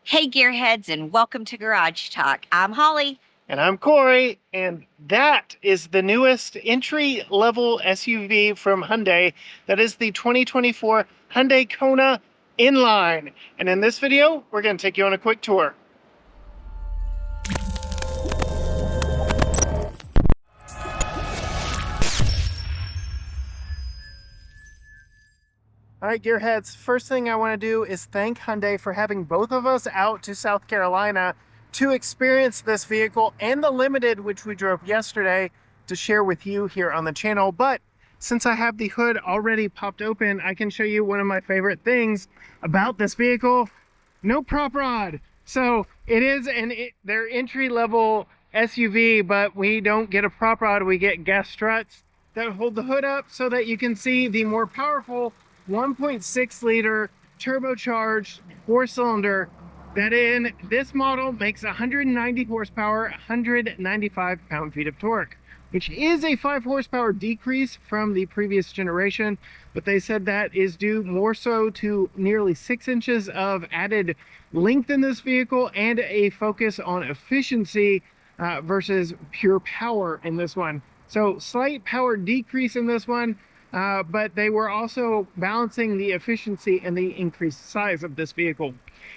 Hey gearheads, and welcome to Garage Talk. I'm Holly. And I'm Corey, and that is the newest entry-level SUV from Hyundai. That is the 2024 Hyundai Kona Inline. And in this video, we're going to take you on a quick tour. All right, gearheads, first thing I want to do is thank Hyundai for having both of us out to South Carolina to experience this vehicle and the Limited, which we drove yesterday, to share with you here on the channel. But since I have the hood already popped open, I can show you one of my favorite things about this vehicle: no prop rod. So it is their entry-level SUV, but we don't get a prop rod. We get gas struts that hold the hood up so that you can see the more powerful 1.6 liter turbocharged 4-cylinder that in this model makes 190 horsepower, 195 pound-feet of torque, which is a 5 horsepower decrease from the previous generation, but they said that is due more so to nearly 6 inches of added length in this vehicle and a focus on efficiency versus pure power in this one. So slight power decrease in this one, but they were also balancing the efficiency and the increased size of this vehicle.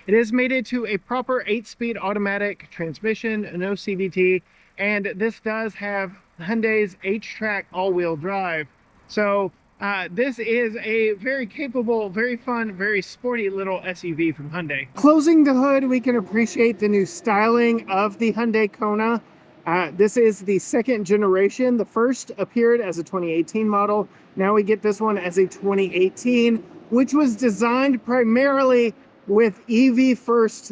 It is mated to a proper 8-speed automatic transmission, no CVT, and this does have Hyundai's HTRAC all-wheel drive. So this is a very capable, very fun, very sporty little SUV from Hyundai. Closing the hood, we can appreciate the new styling of the Hyundai Kona. This is the second generation. The first appeared as a 2018 model. Now we get this one as a 2018, which was designed primarily with EV first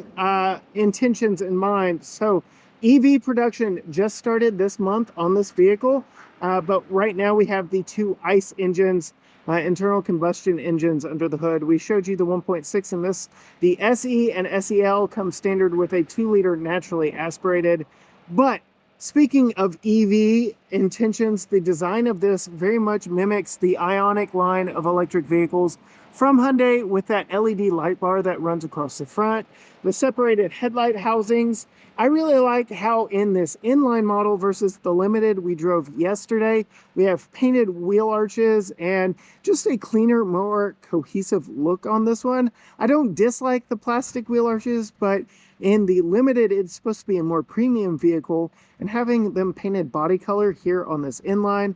intentions in mind. So EV production just started this month on this vehicle, but right now we have the two ICE engines, internal combustion engines under the hood. We showed you the 1.6 in this. The SE and SEL come standard with a 2-liter naturally aspirated. But speaking of EV intentions, the design of this very much mimics the Ioniq line of electric vehicles from Hyundai, with that LED light bar that runs across the front, the separated headlight housings. I really like how in this inline model versus the Limited we drove yesterday, we have painted wheel arches and just a cleaner, more cohesive look on this one. I don't dislike the plastic wheel arches, but in the Limited, it's supposed to be a more premium vehicle, and having them painted body color here on this inline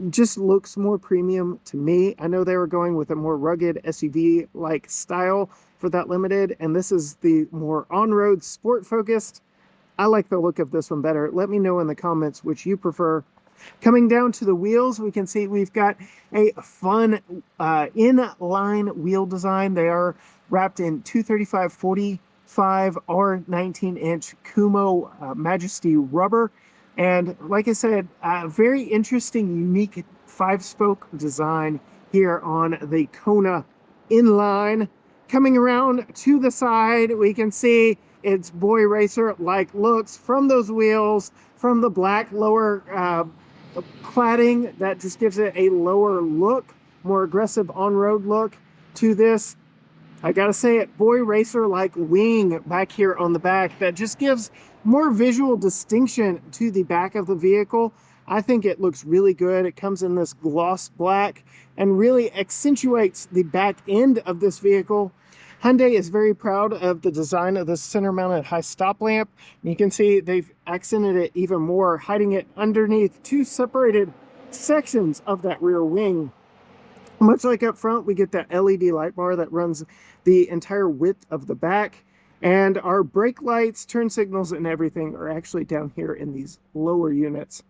just looks more premium to me. I know they were going with a more rugged SUV-like style for that Limited, and this is the more on-road sport focused. I like the look of this one better. Let me know in the comments which you prefer. Coming down to the wheels, we can see we've got a fun inline wheel design. They are wrapped in 235/45 or 19-inch Kumho Majesty rubber. And like I said, very interesting, unique 5-spoke design here on the Kona Inline. Coming around to the side, we can see it's boy racer-like looks from those wheels, from the black lower cladding that just gives it a lower look, more aggressive on-road look to this. I gotta say it, boy racer like wing back here on the back that just gives more visual distinction to the back of the vehicle. I think it looks really good. It comes in this gloss black and really accentuates the back end of this vehicle. Hyundai is very proud of the design of this center mounted high stop lamp. You can see they've accented it even more, hiding it underneath 2 separated sections of that rear wing. Much like up front, we get that LED light bar that runs the entire width of the back. And our brake lights, turn signals, and everything are actually down here in these lower units.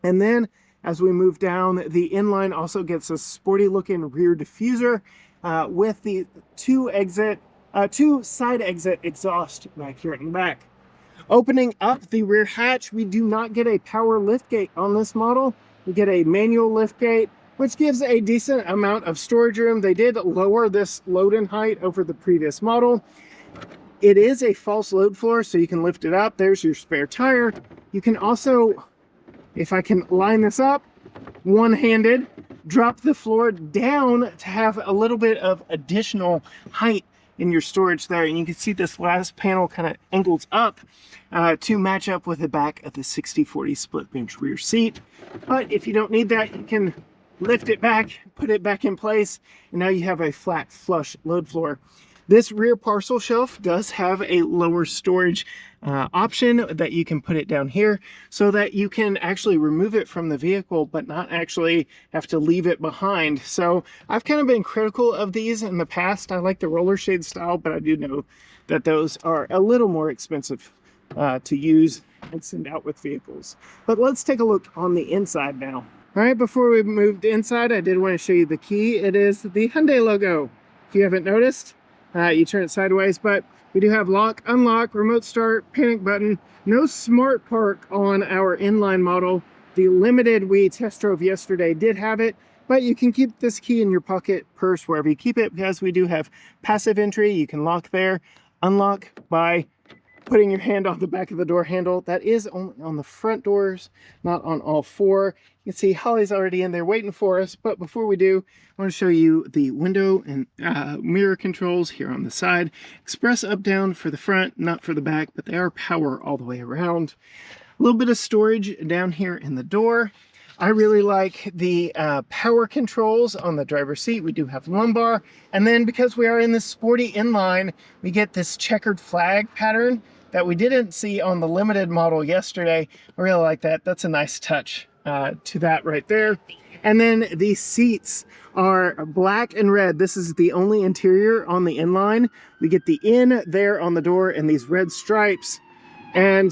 And then as we move down, the inline also gets a sporty looking rear diffuser with the two side exit exhaust back here in the back. Opening up the rear hatch, we do not get a power liftgate on this model. We get a manual liftgate, which gives a decent amount of storage room. They did lower this load-in height over the previous model. It is a false load floor, so you can lift it up. There's your spare tire. You can also, if I can line this up, one-handed, drop the floor down to have a little bit of additional height in your storage there. And you can see this last panel kind of angles up to match up with the back of the 60/40 split bench rear seat. But if you don't need that, you can lift it back, put it back in place, and now you have a flat flush load floor. This rear parcel shelf does have a lower storage option that you can put it down here so that you can actually remove it from the vehicle but not actually have to leave it behind. So I've kind of been critical of these in the past. I like the roller shade style, but I do know that those are a little more expensive to use and send out with vehicles. But let's take a look on the inside now. All right, before we moved inside, I did want to show you the key. It is the Hyundai logo. If you haven't noticed, you turn it sideways, but we do have lock, unlock, remote start, panic button. No smart park on our inline model. The limited we test drove yesterday did have it, but you can keep this key in your pocket, purse, wherever you keep it, because we do have passive entry. You can lock there, unlock by putting your hand on the back of the door handle. That is only on the front doors, not on all four. You can see Holly's already in there waiting for us, but before we do, I want to show you the window and mirror controls here on the side. Express up down for the front, not for the back, but they are power all the way around. A little bit of storage down here in the door. I really like the power controls on the driver's seat. We do have lumbar, and then because we are in this sporty inline, we get this checkered flag pattern that we didn't see on the limited model yesterday. I really like that. That's a nice touch to that right there. And then the seats are black and red. This is the only interior on the inline. We get the in there on the door and these red stripes, and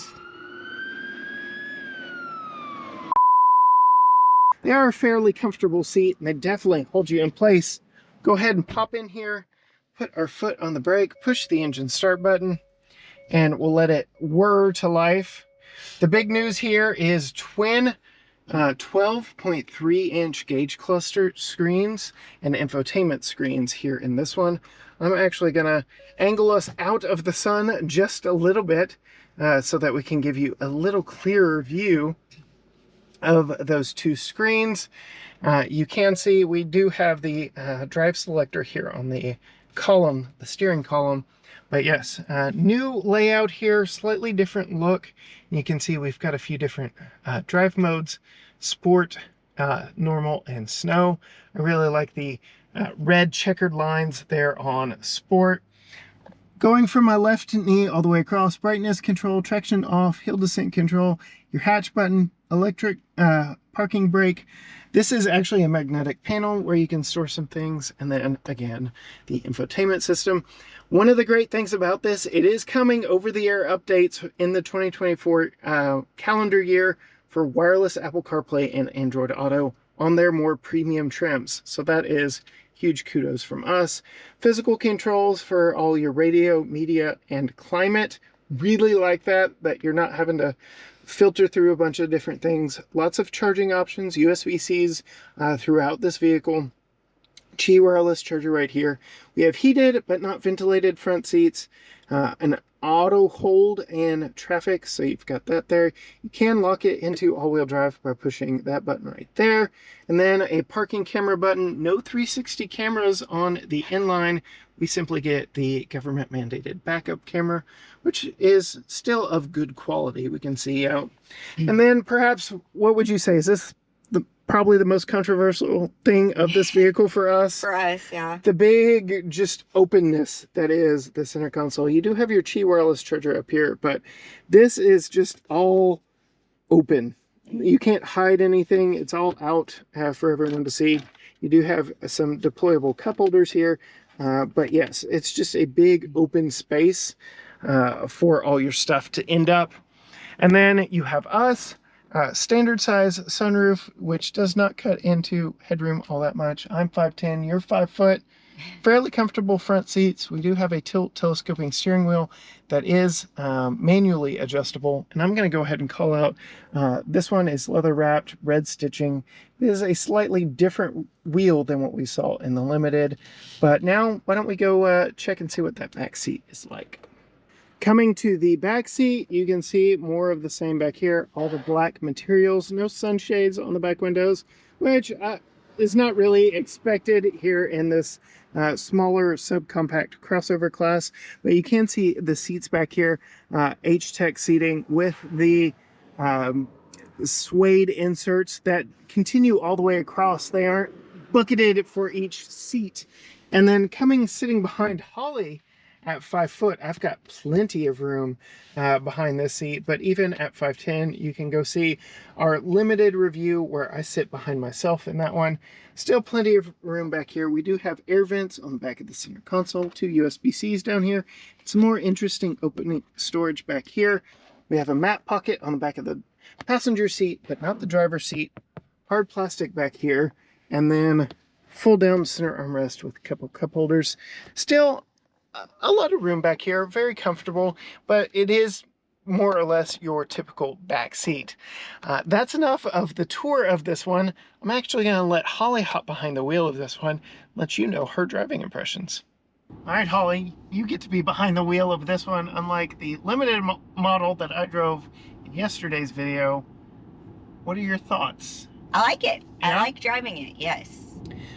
they are a fairly comfortable seat, and they definitely hold you in place. Go ahead and pop in here, put our foot on the brake, push the engine start button, and we'll let it whir to life. The big news here is twin 12.3-inch gauge cluster screens and infotainment screens here in this one. I'm actually gonna angle us out of the sun just a little bit so that we can give you a little clearer view of those two screens. You can see we do have the drive selector here on the column, the steering column. But yes, new layout here, slightly different look. You can see we've got a few different drive modes: sport, normal, and snow. I really like the red checkered lines there on sport. Going from my left knee all the way across: brightness control, traction off, hill descent control, your hatch button, electric parking brake. This is actually a magnetic panel where you can store some things, and then again the infotainment system. One of the great things about this, it is coming over-the-air updates in the 2024 calendar year for wireless Apple CarPlay and Android Auto on their more premium trims. So that is huge kudos from us. Physical controls for all your radio, media, and climate. Really like that you're not having to filter through a bunch of different things. Lots of charging options, USB-Cs throughout this vehicle. Qi wireless charger right here. We have heated but not ventilated front seats, an auto hold and traffic, so you've got that there. You can lock it into all-wheel drive by pushing that button right there. And then a parking camera button. No 360 cameras on the inline. We simply get the government mandated backup camera, which is still of good quality. We can see out. And then perhaps, what would you say? Is this probably the most controversial thing of this vehicle for us? For us, yeah. The big just openness that is the center console. You do have your Qi wireless charger up here, but this is just all open. You can't hide anything. It's all out for everyone to see. You do have some deployable cup holders here, but yes, it's just a big open space for all your stuff to end up. And then you have us. Standard size sunroof, which does not cut into headroom all that much. I'm 5'10", you're 5 foot. Fairly comfortable front seats. We do have a tilt telescoping steering wheel that is manually adjustable. And I'm going to go ahead and call out, this one is leather wrapped, red stitching. It is a slightly different wheel than what we saw in the Limited. But now, why don't we go check and see what that back seat is like. Coming to the back seat, you can see more of the same back here. All the black materials, no sunshades on the back windows, which is not really expected here in this smaller subcompact crossover class, but you can see the seats back here, HTRAC seating with the suede inserts that continue all the way across. They aren't bucketed for each seat. And then sitting behind Holly at 5 foot, I've got plenty of room behind this seat. But even at 5'10", you can go see our limited review where I sit behind myself in that one. Still plenty of room back here. We do have air vents on the back of the center console, 2 USB-Cs down here. Some more interesting opening storage back here. We have a map pocket on the back of the passenger seat, but not the driver's seat. Hard plastic back here. And then full down center armrest with a couple cup holders. Still a lot of room back here, very comfortable, but it is more or less your typical back seat. That's enough of the tour of this one. I'm actually going to let Holly hop behind the wheel of this one, let you know her driving impressions. All right, Holly, you get to be behind the wheel of this one, unlike the limited model that I drove in yesterday's video. What are your thoughts? I like it. Yeah? I like driving it, yes.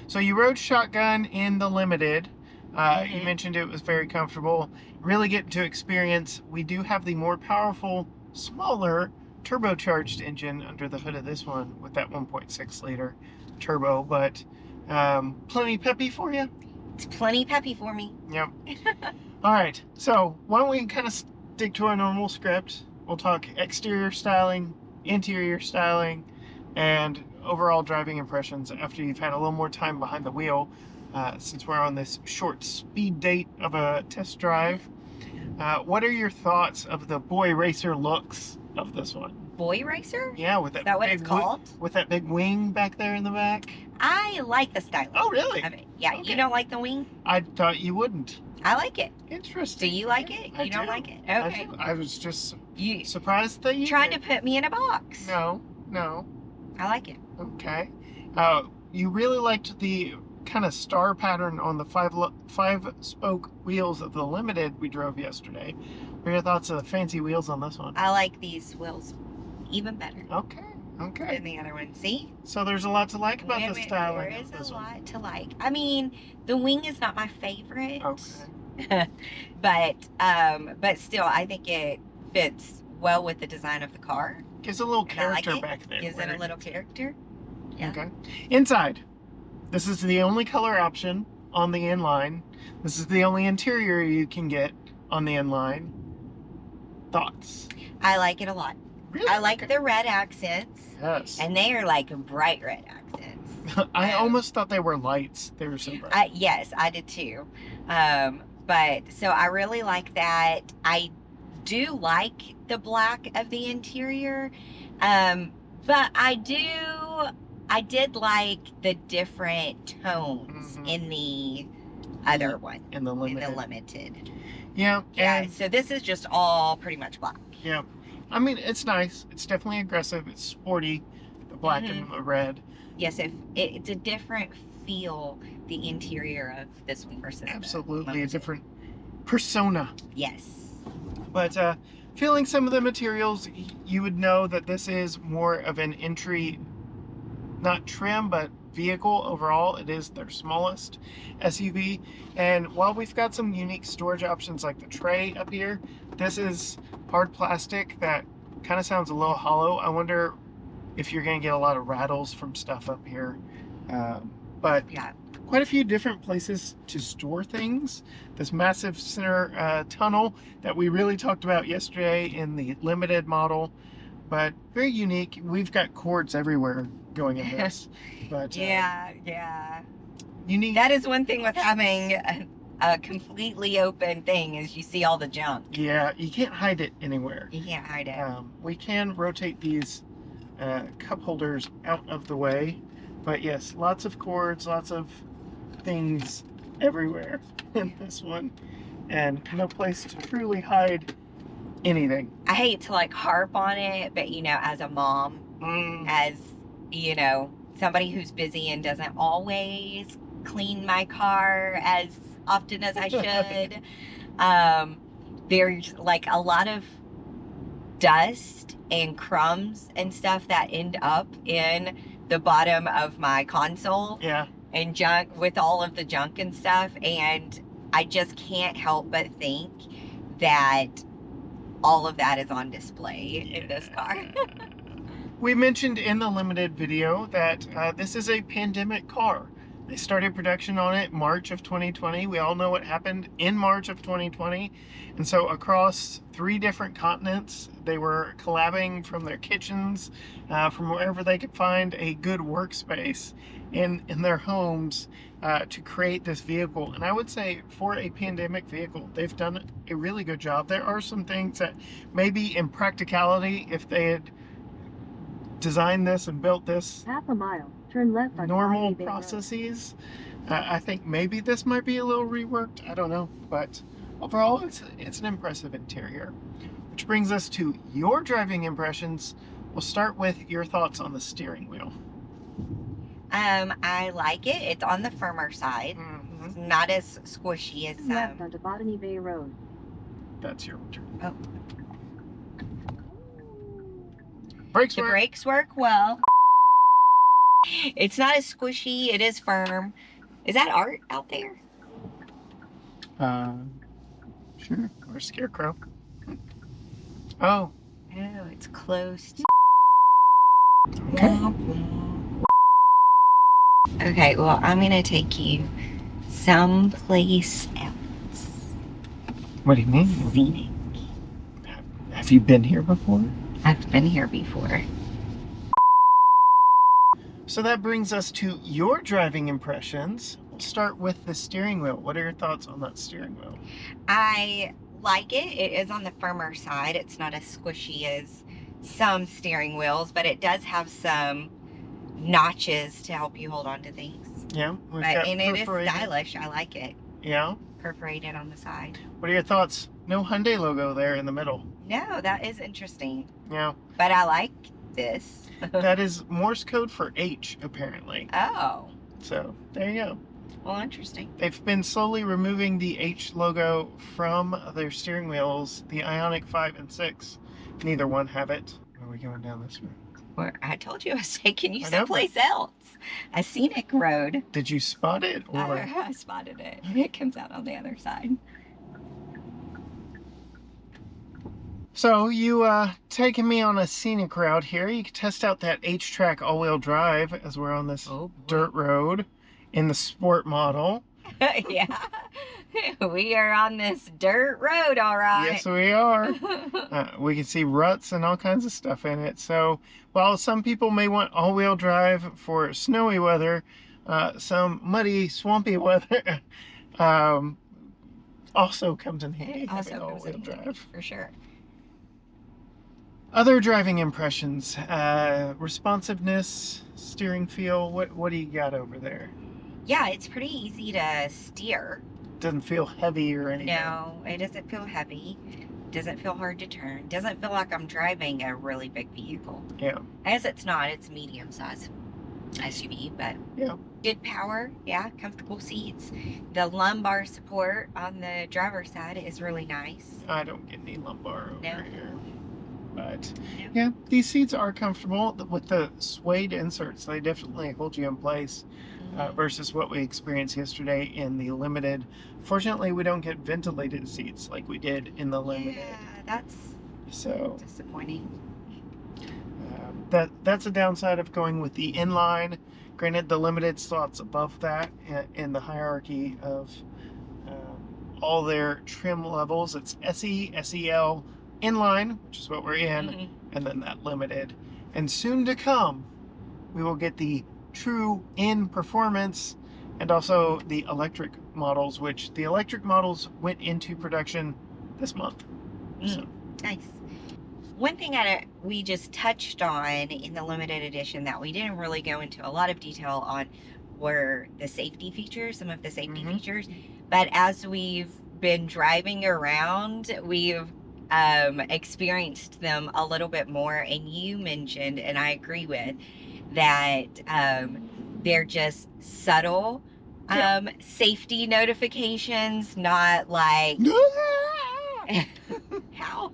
So you rode shotgun in the limited. You mentioned it was very comfortable. Really getting to experience. We do have the more powerful, smaller turbocharged engine under the hood of this one with that 1.6 liter turbo, but plenty peppy for you? It's plenty peppy for me. Yep. All right, so why don't we kind of stick to our normal script. We'll talk exterior styling, interior styling, and overall driving impressions after you've had a little more time behind the wheel, since we're on this short speed date of a test drive. What are your thoughts of the boy racer looks of this one? Boy racer? Yeah, with that. Is that what it's called? With that big wing back there in the back. I like the style. Oh, really? Of it. Yeah, Okay. You don't like the wing? I thought you wouldn't. I like it. Interesting. Do you like it? I You don't do. like it? I Okay. do. I was just You surprised that you trying to did. put me in a box. No. I like it. Okay. You really liked the kind of star pattern on the five spoke wheels of the limited we drove yesterday. What are your thoughts of the fancy wheels on this one? I like these wheels even better Okay. than the other one. See? So there's a lot to like about the styling There of is this a one. lot to like. I mean, the wing is not my favorite. Okay. but still, I think it fits well with the design of the car. Gives a little And I like character it. back there. Gives it a little character. Yeah. Okay. Inside. This is the only color option on the inline. This is the only interior you can get on the inline. Thoughts? I like it a lot. Really? I like the red accents. Yes. And they are like bright red accents. I almost thought they were lights. They were so bright. Yes, I did too. But so I really like that. I do like the black of the interior. But I did like the different tones in the other one. In the limited. In the limited. Yeah. Yeah, And, so this is just all pretty much black. yeah. I mean, it's nice. It's definitely aggressive. It's sporty. The black and the red. Yes, it's a different feel, the interior of this one versus the Absolutely a limited. different persona. Yes. But feeling some of the materials, you would know that this is more of an entry, not trim, but vehicle overall. It is their smallest SUV. And while we've got some unique storage options like the tray up here, this is hard plastic that kind of sounds a little hollow. I wonder if you're going to get a lot of rattles from stuff up here. But Yeah. quite a few different places to store things. This massive center tunnel that we really talked about yesterday in the limited model, but very unique. We've got cords everywhere going in this. But Yeah. unique. That is one thing with having a completely open thing is you see all the junk. Yeah, you can't hide it anywhere. You can't hide it. We can rotate these cup holders out of the way, but yes, lots of cords, lots of things everywhere in this one, and no place to truly hide anything. I hate to like harp on it, but as a mom, as somebody who's busy and doesn't always clean my car as often as I should, there's like a lot of dust and crumbs and stuff that end up in the bottom of my console. Yeah. And junk with all of the junk and stuff, and I just can't help but think that all of that is on display in this car. We mentioned in the limited video that this is a pandemic car. They started production on it March of 2020. We all know what happened in March of 2020. And so across 3 different continents, they were collabing from their kitchens, from wherever they could find a good workspace in their homes to create this vehicle. And I would say for a pandemic vehicle, they've done a really good job. There are some things that maybe in practicality, if they had designed this and built this half a mile, turn left on normal Bay Road. processes, I think maybe this might be a little reworked. I don't know, but overall it's an impressive interior. Which brings us to your driving impressions. We'll start with your thoughts on the steering wheel. I like it. It's on the firmer side. Mm-hmm. It's not as squishy as Turn left onto Botany Bay Road. That's your turn. Oh. Brakes The work. brakes work well. It's not as squishy. It is firm. Is that art out there? Sure. Or scarecrow. Oh. Oh, it's closed. Okay. Okay, well, I'm gonna take you someplace else. What do you mean? Scenic. Have you been here before? I've been here before. So that brings us to your driving impressions. We'll start with the steering wheel. What are your thoughts on that steering wheel? I like it. It is on the firmer side. It's not as squishy as some steering wheels, but it does have some notches to help you hold on to things. Yeah. And it is stylish. I like it. Yeah. Perforated on the side. What are your thoughts? No Hyundai logo there in the middle. No, that is interesting. Yeah. But I like this. That is Morse code for H, apparently. Oh, So there you go. well, interesting. They've been slowly removing the H logo from their steering wheels. The Ioniq 5 and 6. Neither one have it. Are we going down this road? Where I told you I was taking you I know, someplace else. A scenic road. Did you spot it? Or I spotted it. It comes out on the other side. So you taking me on a scenic route here. You can test out that HTRAC all-wheel drive as we're on this dirt road in the sport model. Yeah. We are on this dirt road, all right. Yes, we are. We can see ruts and all kinds of stuff in it. So while some people may want all-wheel drive for snowy weather, some muddy, swampy weather also comes in handy. Also having comes in all-wheel handy, drive. for sure. Other driving impressions, responsiveness, steering feel. What do you got over there? Yeah, it's pretty easy to steer. Doesn't feel heavy or anything. No, it doesn't feel heavy. Doesn't feel hard to turn. Doesn't feel like I'm driving a really big vehicle. Yeah. As it's not, it's medium size SUV, but Yeah. good power. Yeah, comfortable seats. The lumbar support on the driver's side is really nice. I don't get any lumbar over No. here. But No. yeah, these seats are comfortable with the suede inserts. They definitely hold you in place versus what we experienced yesterday in the Limited. Fortunately, we don't get ventilated seats like we did in the Limited. Yeah, that's So disappointing. that's a downside of going with the inline. Granted, the Limited slots above that in the hierarchy of all their trim levels. It's SE, SEL, inline, which is what we're in, and then that Limited. And soon to come, we will get the true in performance and also the electric models, which the electric models went into production this month. So. Nice. One thing we just touched on in the limited edition that we didn't really go into a lot of detail on were the safety features, some of the safety features. But as we've been driving around, we've experienced them a little bit more. And you mentioned, and I agree with, that they're just subtle safety notifications, not like how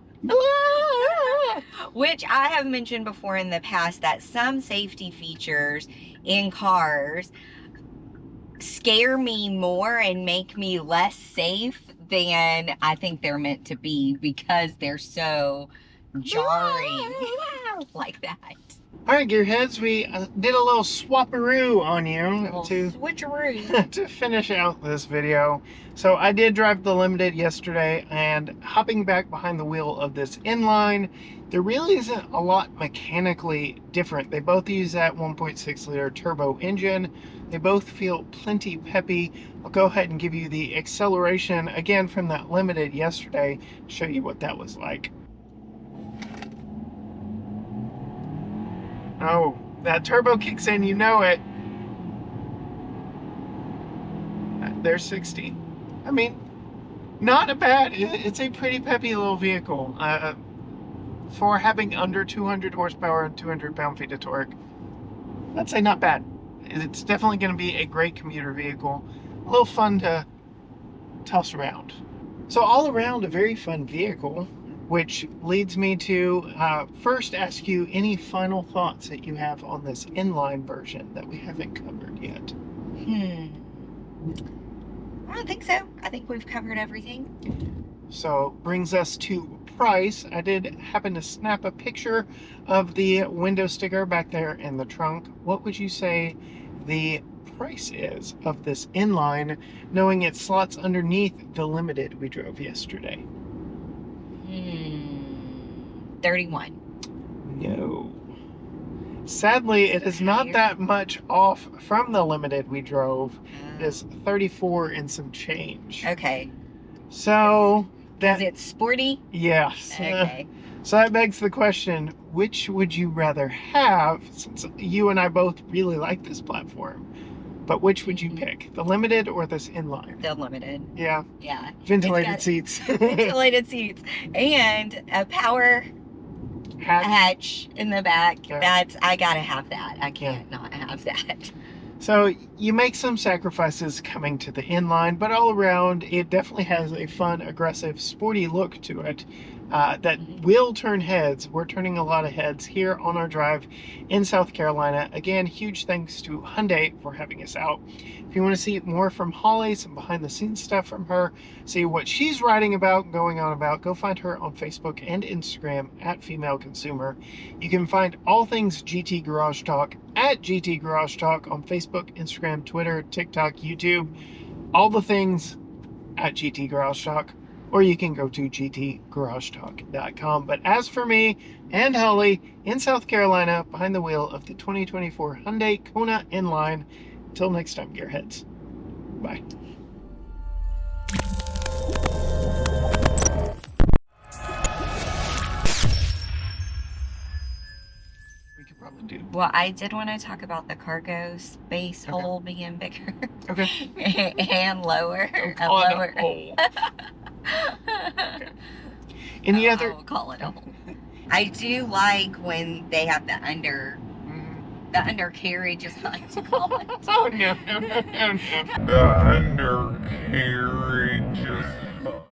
which I have mentioned before in the past that some safety features in cars scare me more and make me less safe than I think they're meant to be because they're so jarring like that. All right, gearheads, we did a little swapperoo on you to Switcheroo. to finish out this video. So I did drive the Limited yesterday, and hopping back behind the wheel of this inline, there really isn't a lot mechanically different. They both use that 1.6 liter turbo engine. They both feel plenty peppy. I'll go ahead and give you the acceleration again from that Limited yesterday, show you what that was like. Oh, that turbo kicks in, you know it. There's 60. I mean, not a bad, it's a pretty peppy little vehicle. For having under 200 horsepower and 200 pound-feet of torque, I'd say not bad. It's definitely going to be a great commuter vehicle. A little fun to toss around. So all around, a very fun vehicle, which leads me to first ask you any final thoughts that you have on this inline version that we haven't covered yet. I don't think so. I think we've covered everything. So brings us to price. I did happen to snap a picture of the window sticker back there in the trunk. What would you say the price is of this inline, knowing it slots underneath the Limited we drove yesterday? 31. No. Sadly, it is not that much off from the Limited we drove. It is 34 and some change. Okay. So Is it sporty? yes. Okay. So that begs the question, which would you rather have, since you and I both really like this platform, but which would you pick, the Limited or this inline? The Limited. Yeah. Yeah. Ventilated seats. Ventilated seats. And a power hatch in the back. Yeah. I gotta have that. I can't not have that. So you make some sacrifices coming to the inline, but all around it definitely has a fun, aggressive, sporty look to it that will turn heads. We're turning a lot of heads here on our drive in South Carolina. Again, huge thanks to Hyundai for having us out. If you want to see more from Holly, some behind the scenes stuff from her, see what she's writing about, going on about, go find her on Facebook and Instagram at Female Consumer. You can find all things GT Garage Talk at GT Garage Talk on Facebook, Instagram, Twitter, TikTok, YouTube, all the things at GT Garage Talk, or you can go to gtgaragetalk.com. But as for me and Holly in South Carolina, behind the wheel of the 2024 Hyundai Kona inline, until next time, gearheads. Bye. We could probably do. Well, I did want to talk about the cargo space hole being bigger. Okay. And lower. A Call it a lower. hole. Okay. Any other? I'll call it a hole. I do like when they have the undercarriage, as I like to call it. Oh, no. The undercarriage.